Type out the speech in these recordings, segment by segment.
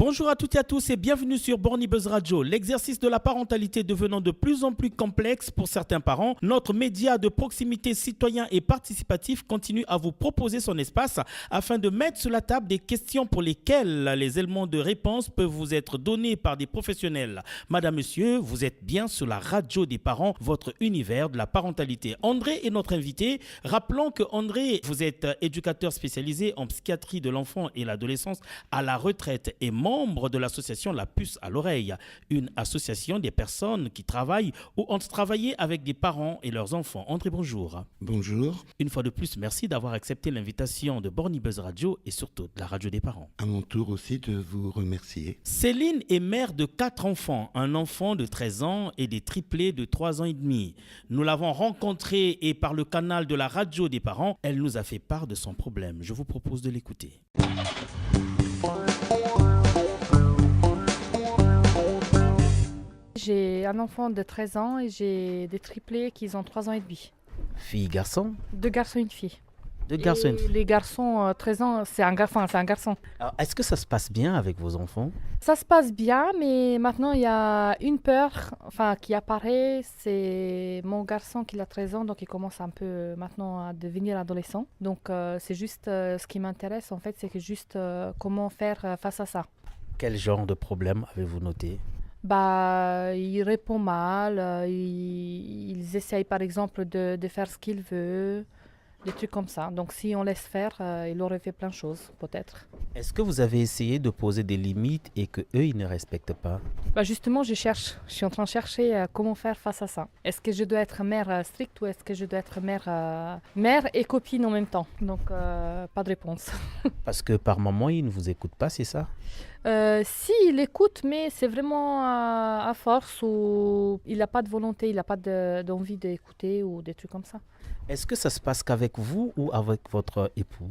Bonjour à toutes et à tous et bienvenue sur Borny Buzz Radio. L'exercice de la parentalité devenant de plus en plus complexe pour certains parents, notre média de proximité citoyen et participatif continue à vous proposer son espace afin de mettre sur la table des questions pour lesquelles les éléments de réponse peuvent vous être donnés par des professionnels. Madame, monsieur, vous êtes bien sur la radio des parents, votre univers de la parentalité. André est notre invité. Rappelons que André, vous êtes éducateur spécialisé en psychiatrie de l'enfant et l'adolescence à la retraite et membre de l'association La Puce à l'oreille, une association des personnes qui travaillent ou ont travaillé avec des parents et leurs enfants. André, bonjour. Bonjour. Une fois de plus, merci d'avoir accepté l'invitation de Borny Buzz Radio et surtout de la radio des parents. À mon tour aussi de vous remercier. Céline est mère de 4 enfants, un enfant de 13 ans et des triplés de 3 ans et demi. Nous l'avons rencontrée et par le canal de la radio des parents, elle nous a fait part de son problème. Je vous propose de l'écouter. J'ai un enfant de 13 ans et j'ai des triplés qui ont 3 ans et demi. Fille, garçon? 2 garçons et une fille. 2 garçons et une Et fille. les garçons, 13 ans, c'est un garçon. Alors, est-ce que ça se passe bien avec vos enfants? Ça se passe bien, mais maintenant il y a une peur qui apparaît. C'est mon garçon qui a 13 ans, donc il commence un peu maintenant à devenir adolescent. Donc c'est juste ce qui m'intéresse en fait, c'est que juste comment faire face à ça. Quel genre de problème avez-vous noté? Il répond mal, ils essayent par exemple de faire ce qu'il veut, des trucs comme ça. Donc si on laisse faire, il aurait fait plein de choses peut-être. Est-ce que vous avez essayé de poser des limites et que eux ils ne respectent pas? Justement, je suis en train de chercher comment faire face à ça. Est-ce que je dois être mère stricte ou est-ce que je dois être mère et copine en même temps? Donc pas de réponse. Parce que par moment ils ne vous écoutent pas, c'est ça? Si, il écoute, mais c'est vraiment à force où il n'a pas de volonté, il n'a pas d'envie d'écouter ou des trucs comme ça. Est-ce que ça se passe qu'avec vous ou avec votre époux?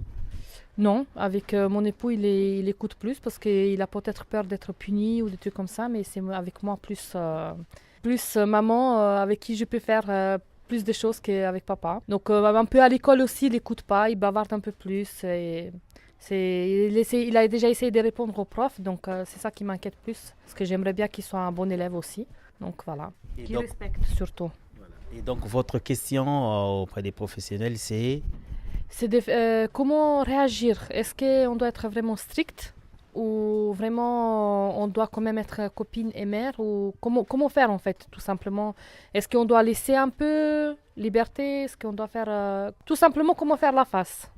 Non, avec mon époux, il écoute plus parce qu'il a peut-être peur d'être puni ou des trucs comme ça, mais c'est avec moi plus maman avec qui je peux faire plus de choses qu'avec papa. Donc un peu à l'école aussi, il n'écoute pas, il bavarde un peu plus. Il a déjà essayé de répondre aux profs, donc c'est ça qui m'inquiète plus, parce que j'aimerais bien qu'il soit un bon élève aussi. Donc voilà, qu'il respecte surtout. Et donc votre question auprès des professionnels c'est Comment réagir? Est-ce qu'on doit être vraiment strict ou vraiment on doit quand même être copine et mère ou comment faire en fait tout simplement? Est-ce qu'on doit laisser un peu liberté? Est-ce qu'on doit faire tout simplement comment faire la face?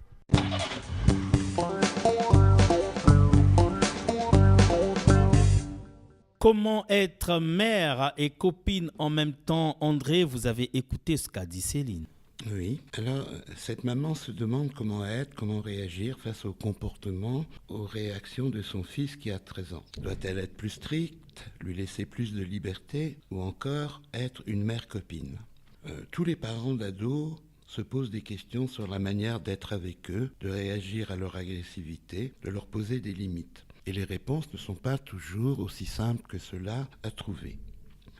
Comment être mère et copine en même temps? André, vous avez écouté ce qu'a dit Céline. Oui. Alors, cette maman se demande comment être, comment réagir face au comportement, aux réactions de son fils qui a 13 ans. Doit-elle être plus stricte, lui laisser plus de liberté ou encore être une mère copine? Tous les parents d'ados se posent des questions sur la manière d'être avec eux, de réagir à leur agressivité, de leur poser des limites. Et les réponses ne sont pas toujours aussi simples que cela à trouver.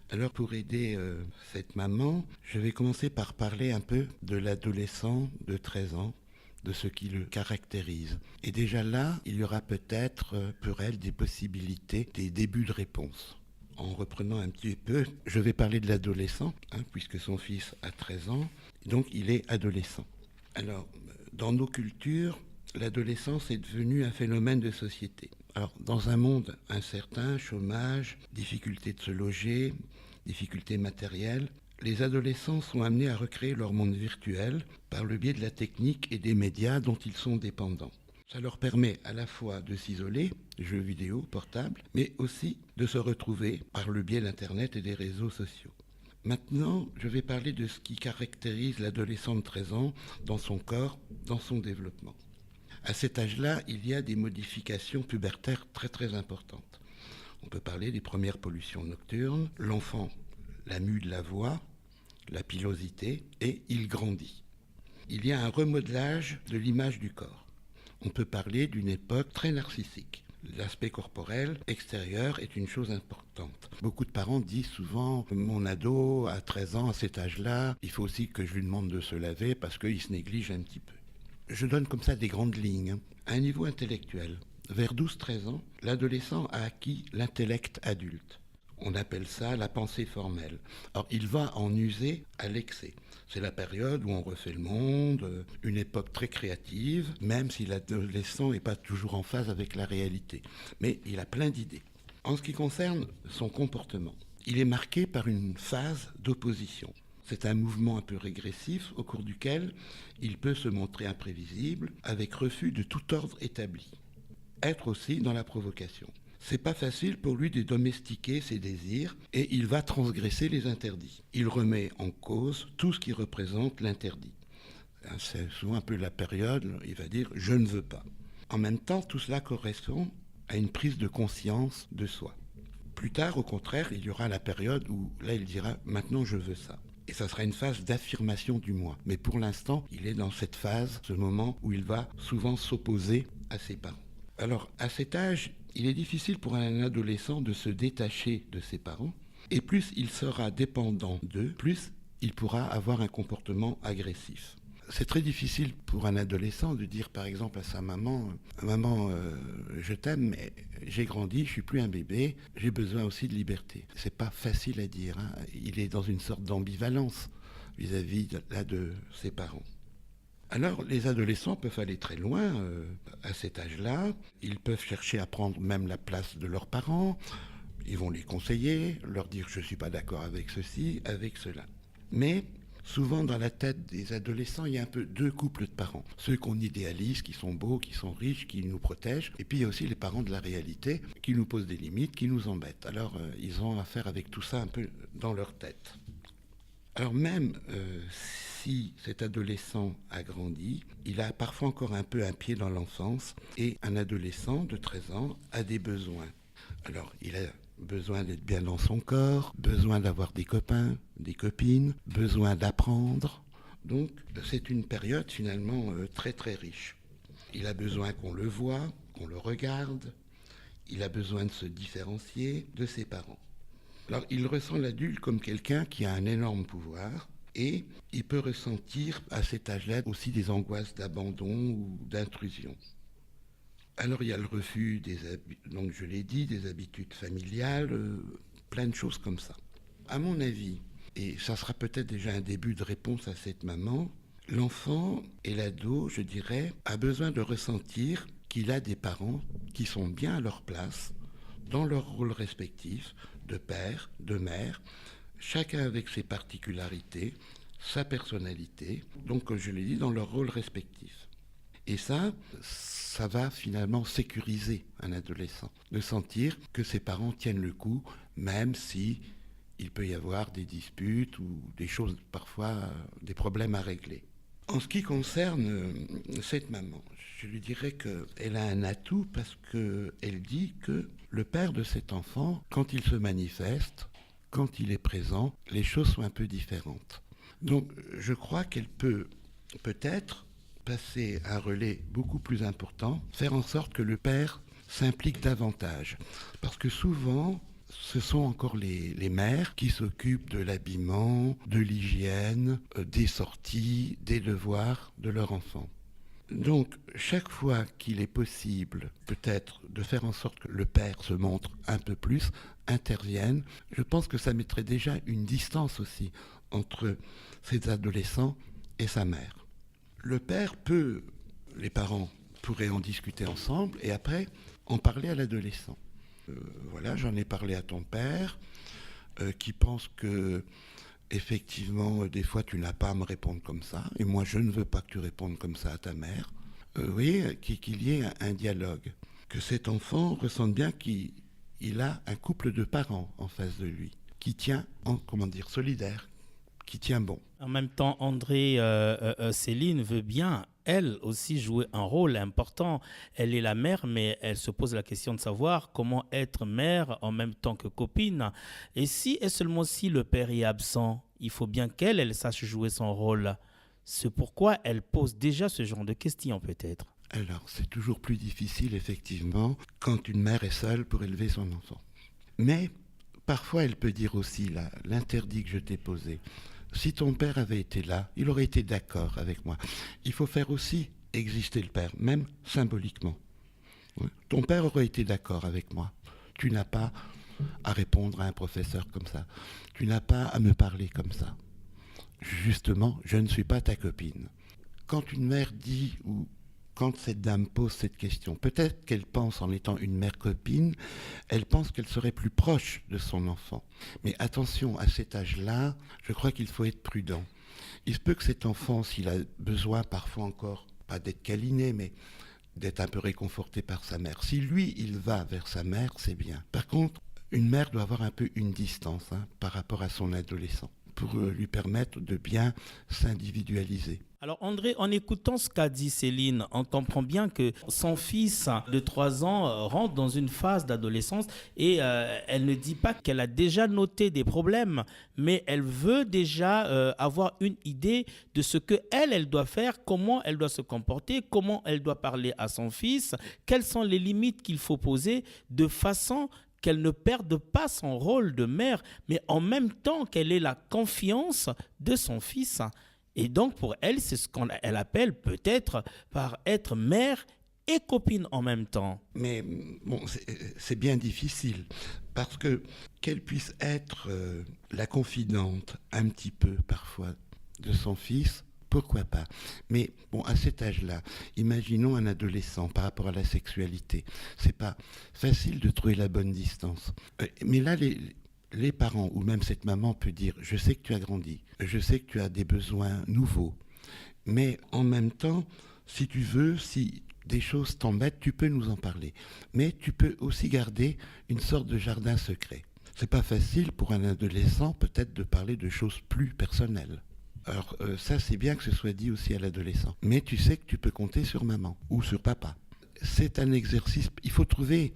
Alors pour aider cette maman, je vais commencer par parler un peu de l'adolescent de 13 ans, de ce qui le caractérise. Et déjà là, il y aura peut-être pour elle des possibilités, des débuts de réponse. En reprenant un petit peu, je vais parler de l'adolescent, puisque son fils a 13 ans, donc il est adolescent. Alors, dans nos cultures, l'adolescence est devenue un phénomène de société. Alors, dans un monde incertain, chômage, difficulté de se loger, difficultés matérielles, les adolescents sont amenés à recréer leur monde virtuel par le biais de la technique et des médias dont ils sont dépendants. Ça leur permet à la fois de s'isoler, jeux vidéo, portables, mais aussi de se retrouver par le biais d'Internet et des réseaux sociaux. Maintenant, je vais parler de ce qui caractérise l'adolescent de 13 ans dans son corps, dans son développement. À cet âge-là, il y a des modifications pubertaires très très importantes. On peut parler des premières pollutions nocturnes, l'enfant, la mue de la voix, la pilosité, et il grandit. Il y a un remodelage de l'image du corps. On peut parler d'une époque très narcissique. L'aspect corporel extérieur est une chose importante. Beaucoup de parents disent souvent « mon ado à 13 ans, à cet âge-là, il faut aussi que je lui demande de se laver parce qu'il se néglige un petit peu ». Je donne comme ça des grandes lignes. À un niveau intellectuel, vers 12-13 ans, l'adolescent a acquis l'intellect adulte. On appelle ça la pensée formelle. Alors, il va en user à l'excès. C'est la période où on refait le monde, une époque très créative, même si l'adolescent n'est pas toujours en phase avec la réalité. Mais il a plein d'idées. En ce qui concerne son comportement, il est marqué par une phase d'opposition. C'est un mouvement un peu régressif au cours duquel il peut se montrer imprévisible, avec refus de tout ordre établi. Être aussi dans la provocation. C'est pas facile pour lui de domestiquer ses désirs et il va transgresser les interdits. Il remet en cause tout ce qui représente l'interdit. C'est souvent un peu la période où il va dire « je ne veux pas ». En même temps, tout cela correspond à une prise de conscience de soi. Plus tard, au contraire, il y aura la période où là, il dira « maintenant, je veux ça ». Et ça sera une phase d'affirmation du moi. Mais pour l'instant, il est dans cette phase, ce moment où il va souvent s'opposer à ses parents. Alors, à cet âge, il est difficile pour un adolescent de se détacher de ses parents. Et plus il sera dépendant d'eux, plus il pourra avoir un comportement agressif. C'est très difficile pour un adolescent de dire par exemple à sa maman « Maman, je t'aime, mais j'ai grandi, je suis plus un bébé, j'ai besoin aussi de liberté ». C'est pas facile à dire, hein. Il est dans une sorte d'ambivalence vis-à-vis de ses parents. Alors, les adolescents peuvent aller très loin à cet âge-là. Ils peuvent chercher à prendre même la place de leurs parents. Ils vont les conseiller, leur dire « je ne suis pas d'accord avec ceci, avec cela ». Mais souvent, dans la tête des adolescents, il y a un peu deux couples de parents. Ceux qu'on idéalise, qui sont beaux, qui sont riches, qui nous protègent. Et puis, il y a aussi les parents de la réalité, qui nous posent des limites, qui nous embêtent. Alors, ils ont affaire avec tout ça un peu dans leur tête. Alors même si cet adolescent a grandi, il a parfois encore un peu un pied dans l'enfance et un adolescent de 13 ans a des besoins. Alors il a besoin d'être bien dans son corps, besoin d'avoir des copains, des copines, besoin d'apprendre. Donc c'est une période finalement très très riche. Il a besoin qu'on le voie, qu'on le regarde, il a besoin de se différencier de ses parents. Alors, il ressent l'adulte comme quelqu'un qui a un énorme pouvoir et il peut ressentir à cet âge-là aussi des angoisses d'abandon ou d'intrusion. Alors, il y a le refus donc je l'ai dit, des habitudes familiales, plein de choses comme ça. À mon avis, et ça sera peut-être déjà un début de réponse à cette maman, l'enfant et l'ado, je dirais, a besoin de ressentir qu'il a des parents qui sont bien à leur place, dans leur rôle respectif, de père, de mère, chacun avec ses particularités, sa personnalité, donc comme je l'ai dit, dans leur rôle respectif. Et ça va finalement sécuriser un adolescent, de sentir que ses parents tiennent le coup, même si il peut y avoir des disputes ou des choses, parfois des problèmes à régler. En ce qui concerne cette maman, je lui dirais qu'elle a un atout parce qu'elle dit que le père de cet enfant, quand il se manifeste, quand il est présent, les choses sont un peu différentes. Donc je crois qu'elle peut peut-être passer un relais beaucoup plus important, faire en sorte que le père s'implique davantage. Parce que souvent, ce sont encore les mères qui s'occupent de l'habillement, de l'hygiène, des sorties, des devoirs de leur enfant. Donc, chaque fois qu'il est possible, peut-être, de faire en sorte que le père se montre un peu plus, intervienne, je pense que ça mettrait déjà une distance aussi entre ces adolescents et sa mère. Le père les parents pourraient en discuter ensemble et après en parler à l'adolescent. Voilà, j'en ai parlé à ton père, qui pense que effectivement, des fois, tu n'as pas à me répondre comme ça, et moi, je ne veux pas que tu répondes comme ça à ta mère. Oui, qu'il y ait un dialogue, que cet enfant ressente bien qu'il a un couple de parents en face de lui, qui tient, solidaire, qui tient bon. En même temps, André, Céline veut bien, elle aussi, jouer un rôle important. Elle est la mère, mais elle se pose la question de savoir comment être mère en même temps que copine. Et si et seulement si le père est absent, il faut bien qu'elle sache jouer son rôle. C'est pourquoi elle pose déjà ce genre de questions, peut-être. Alors, c'est toujours plus difficile, effectivement, quand une mère est seule pour élever son enfant. Mais parfois, elle peut dire aussi, l'interdit que je t'ai posé. Si ton père avait été là, il aurait été d'accord avec moi. Il faut faire aussi exister le père, même symboliquement. Ouais. Ton père aurait été d'accord avec moi. Tu n'as pas à répondre à un professeur comme ça. Tu n'as pas à me parler comme ça. Justement, je ne suis pas ta copine. Quand une mère dit, ou quand cette dame pose cette question, peut-être qu'elle pense, en étant une mère copine, elle pense qu'elle serait plus proche de son enfant. Mais attention, à cet âge-là, je crois qu'il faut être prudent. Il se peut que cet enfant, s'il a besoin parfois encore, pas d'être câliné, mais d'être un peu réconforté par sa mère. Si lui, il va vers sa mère, c'est bien. Par contre, une mère doit avoir un peu une distance par rapport à son adolescent pour lui permettre de bien s'individualiser. Alors André, en écoutant ce qu'a dit Céline, on comprend bien que son fils de 3 ans rentre dans une phase d'adolescence et elle ne dit pas qu'elle a déjà noté des problèmes, mais elle veut déjà avoir une idée de ce qu'elle doit faire, comment elle doit se comporter, comment elle doit parler à son fils, quelles sont les limites qu'il faut poser de façon qu'elle ne perde pas son rôle de mère, mais en même temps qu'elle ait la confiance de son fils. Et donc, pour elle, c'est ce qu'elle appelle peut-être par être mère et copine en même temps. Mais bon, c'est bien difficile, parce que qu'elle puisse être la confidente un petit peu parfois de son fils, pourquoi pas. Mais bon, à cet âge-là, imaginons un adolescent par rapport à la sexualité. C'est pas facile de trouver la bonne distance. Mais là, les parents, ou même cette maman peut dire, je sais que tu as grandi, je sais que tu as des besoins nouveaux, mais en même temps, si tu veux, si des choses t'embêtent, tu peux nous en parler. Mais tu peux aussi garder une sorte de jardin secret. C'est pas facile pour un adolescent peut-être de parler de choses plus personnelles. Alors ça, c'est bien que ce soit dit aussi à l'adolescent. Mais tu sais que tu peux compter sur maman ou sur papa. C'est un exercice, il faut trouver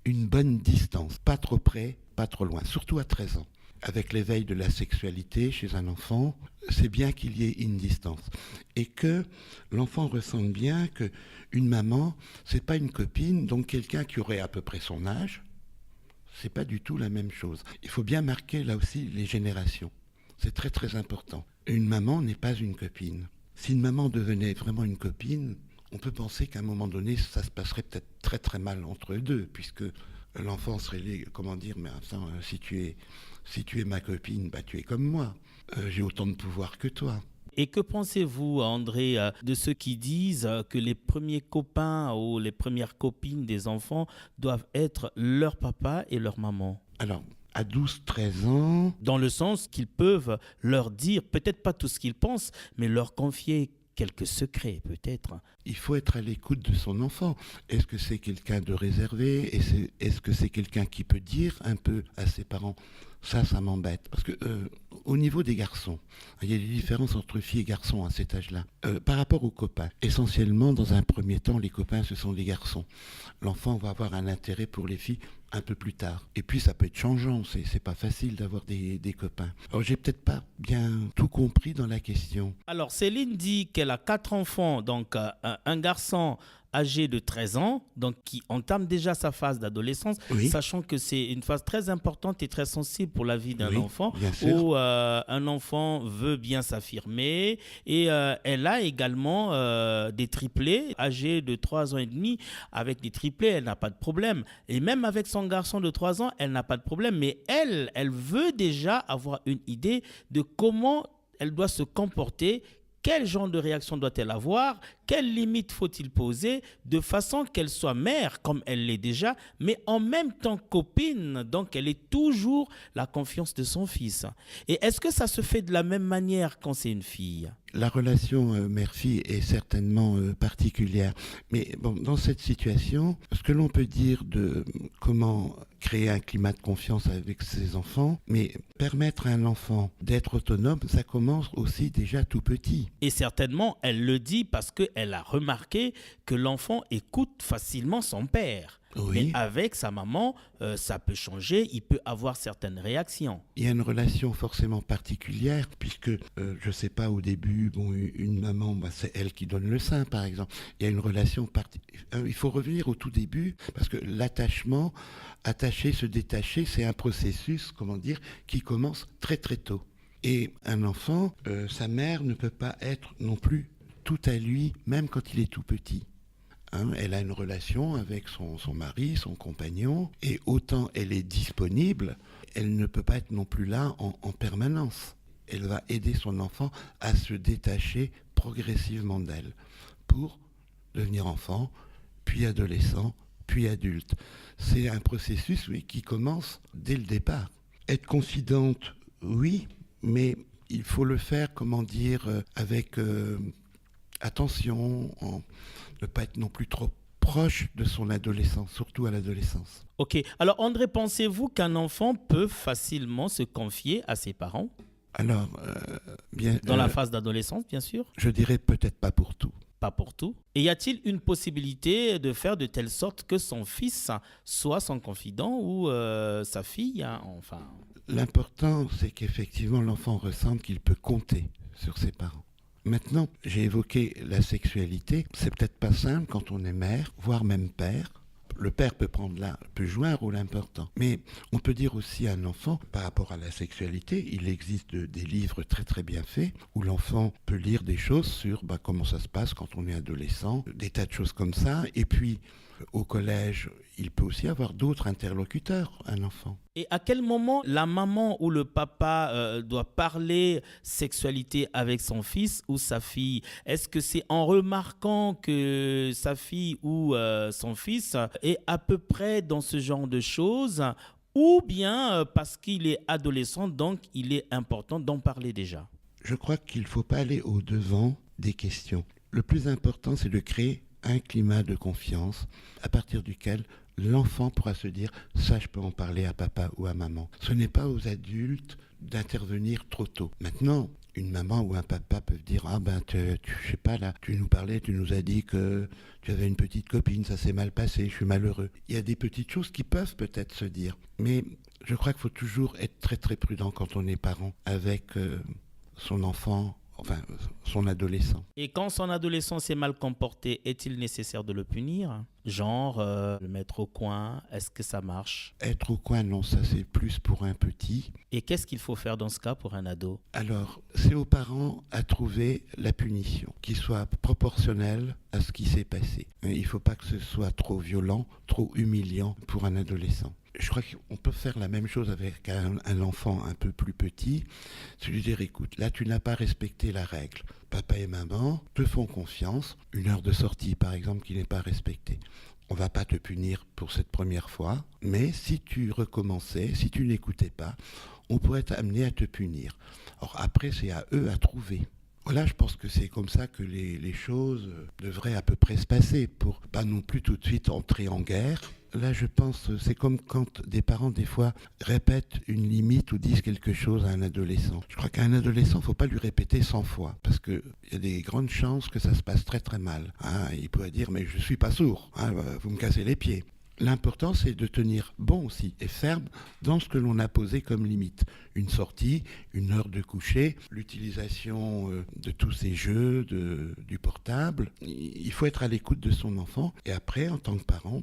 une bonne distance, pas trop près, pas trop loin, surtout à 13 ans. Avec l'éveil de la sexualité chez un enfant, c'est bien qu'il y ait une distance. Et que l'enfant ressente bien qu'une maman, c'est pas une copine, donc quelqu'un qui aurait à peu près son âge, c'est pas du tout la même chose. Il faut bien marquer là aussi les générations. C'est très très important. Une maman n'est pas une copine. Si une maman devenait vraiment une copine, on peut penser qu'à un moment donné, ça se passerait peut-être très très mal entre eux deux, puisque l'enfant serait, comment dire, mais attends, si tu es ma copine, bah tu es comme moi. J'ai autant de pouvoir que toi. Et que pensez-vous, André, de ceux qui disent que les premiers copains ou les premières copines des enfants doivent être leur papa et leur maman? Alors, à 12-13 ans... Dans le sens qu'ils peuvent leur dire, peut-être pas tout ce qu'ils pensent, mais leur confier quelques secrets, peut-être. Il faut être à l'écoute de son enfant. Est-ce que c'est quelqu'un de réservé? Est-ce que c'est quelqu'un qui peut dire un peu à ses parents? Ça m'embête. Parce que au niveau des garçons, il y a des différences entre filles et garçons à cet âge-là. Par rapport aux copains, essentiellement, dans un premier temps, les copains, ce sont les garçons. L'enfant va avoir un intérêt pour les filles un peu plus tard. Et puis, ça peut être changeant. C'est pas facile d'avoir des copains. Alors, j'ai peut-être pas bien tout compris dans la question. Alors, Céline dit qu'elle a 4 enfants, donc un garçon âgé de 13 ans, donc qui entame déjà sa phase d'adolescence, oui, sachant que c'est une phase très importante et très sensible pour la vie d'un enfant, où un enfant veut bien s'affirmer. Et elle a également des triplés âgés de 3 ans et demi. Avec des triplés, elle n'a pas de problème. Et même avec son garçon de 3 ans, elle n'a pas de problème. Mais elle veut déjà avoir une idée de comment elle doit se comporter. Quel genre de réaction doit-elle avoir? Quelles limites faut-il poser de façon qu'elle soit mère, comme elle l'est déjà, mais en même temps copine, donc elle ait toujours la confiance de son fils. Et est-ce que ça se fait de la même manière quand c'est une fille? La relation mère-fille est certainement particulière. Mais bon, dans cette situation, ce que l'on peut dire de comment créer un climat de confiance avec ses enfants, mais permettre à un enfant d'être autonome, ça commence aussi déjà tout petit. Et certainement, elle le dit parce qu'elle a remarqué que l'enfant écoute facilement son père. Oui. Mais avec sa maman, ça peut changer, il peut avoir certaines réactions. Il y a une relation forcément particulière, puisque, je ne sais pas, au début, bon, une maman, bah, c'est elle qui donne le sein, par exemple. Il y a une relation particulière. Il faut revenir au tout début, parce que l'attachement, attacher, se détacher, c'est un processus, comment dire, qui commence très très tôt. Et un enfant, sa mère ne peut pas être non plus tout à lui, même quand il est tout petit. hein. Elle a une relation avec son mari, son compagnon, et autant elle est disponible, elle ne peut pas être non plus là en permanence. Elle va aider son enfant à se détacher progressivement d'elle pour devenir enfant, puis adolescent, puis adulte. C'est un processus, oui, qui commence dès le départ. Être confidente, oui, mais il faut le faire, avec attention, ne pas être non plus trop proche de son adolescent, surtout à l'adolescence. Ok, alors André, pensez-vous qu'un enfant peut facilement se confier à ses parents? Alors, Dans la phase d'adolescence, bien sûr. Je dirais peut-être pas pour tout. Pas pour tout. Et y a-t-il une possibilité de faire de telle sorte que son fils soit son confident ou sa fille, hein, enfin... L'important, c'est qu'effectivement, l'enfant ressente qu'il peut compter sur ses parents. Maintenant, j'ai évoqué la sexualité. C'est peut-être pas simple quand on est mère, voire même père. Le père peut jouer un rôle important. Mais on peut dire aussi à un enfant, par rapport à la sexualité, il existe des livres très très bien faits où l'enfant peut lire des choses sur comment ça se passe quand on est adolescent, des tas de choses comme ça. Et puis, au collège, il peut aussi avoir d'autres interlocuteurs, un enfant. Et à quel moment la maman ou le papa doit parler sexualité avec son fils ou sa fille? Est-ce que c'est en remarquant que sa fille ou son fils est à peu près dans ce genre de choses, ou bien parce qu'il est adolescent, donc il est important d'en parler déjà? Je crois qu'il ne faut pas aller au-devant des questions. Le plus important, c'est de créer un climat de confiance à partir duquel l'enfant pourra se dire « ça, je peux en parler à papa ou à maman ». Ce n'est pas aux adultes d'intervenir trop tôt. Maintenant, une maman ou un papa peuvent dire « ah ben, je sais pas là, tu nous parlais, tu nous as dit que tu avais une petite copine, ça s'est mal passé, je suis malheureux ». Il y a des petites choses qui peuvent peut-être se dire, mais je crois qu'il faut toujours être très très prudent quand on est parent avec son enfant, enfin son adolescent. Et quand son adolescent s'est mal comporté, est-il nécessaire de le punir? Genre, le mettre au coin, est-ce que ça marche? Être au coin, non, ça c'est plus pour un petit. Et qu'est-ce qu'il faut faire dans ce cas pour un ado? Alors, c'est aux parents à trouver la punition, qui soit proportionnelle à ce qui s'est passé. Il ne faut pas que ce soit trop violent, trop humiliant pour un adolescent. Je crois qu'on peut faire la même chose avec un enfant un peu plus petit, c'est lui dire, écoute, là tu n'as pas respecté la règle. Papa et maman te font confiance, une heure de sortie par exemple qui n'est pas respectée. On ne va pas te punir pour cette première fois, mais si tu recommençais, si tu n'écoutais pas, on pourrait t'amener à te punir. Alors après, c'est à eux à trouver. Voilà, je pense que c'est comme ça que les choses devraient à peu près se passer pour pas non plus tout de suite entrer en guerre. Là, je pense, c'est comme quand des parents, des fois, répètent une limite ou disent quelque chose à un adolescent. Je crois qu'à un adolescent, il ne faut pas lui répéter 100 fois, parce qu'il y a des grandes chances que ça se passe très très mal. Il pourrait dire, mais je ne suis pas sourd, vous me cassez les pieds. L'important, c'est de tenir bon aussi et ferme dans ce que l'on a posé comme limite. Une sortie, une heure de coucher, l'utilisation de tous ces jeux, du portable. Il faut être à l'écoute de son enfant. Et après, en tant que parent,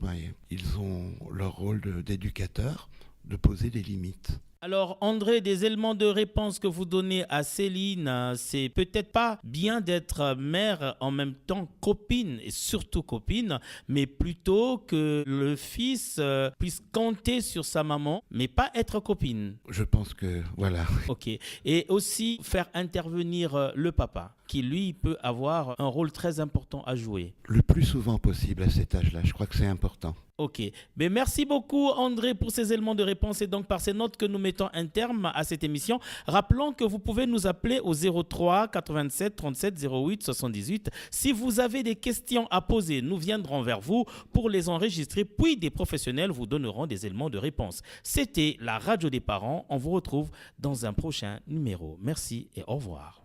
ils ont leur rôle d'éducateur, de poser des limites. Alors André, des éléments de réponse que vous donnez à Céline, c'est peut-être pas bien d'être mère en même temps copine, et surtout copine, mais plutôt que le fils puisse compter sur sa maman, mais pas être copine. Je pense que, voilà. Ok. Et aussi faire intervenir le papa, qui lui peut avoir un rôle très important à jouer. Le plus souvent possible à cet âge-là, je crois que c'est important. Ok. Mais merci beaucoup André pour ces éléments de réponse et donc par ces notes que nous mettons un terme à cette émission. Rappelons que vous pouvez nous appeler au 03 87 37 08 78. Si vous avez des questions à poser, nous viendrons vers vous pour les enregistrer, puis des professionnels vous donneront des éléments de réponse. C'était la radio des parents. On vous retrouve dans un prochain numéro. Merci et au revoir.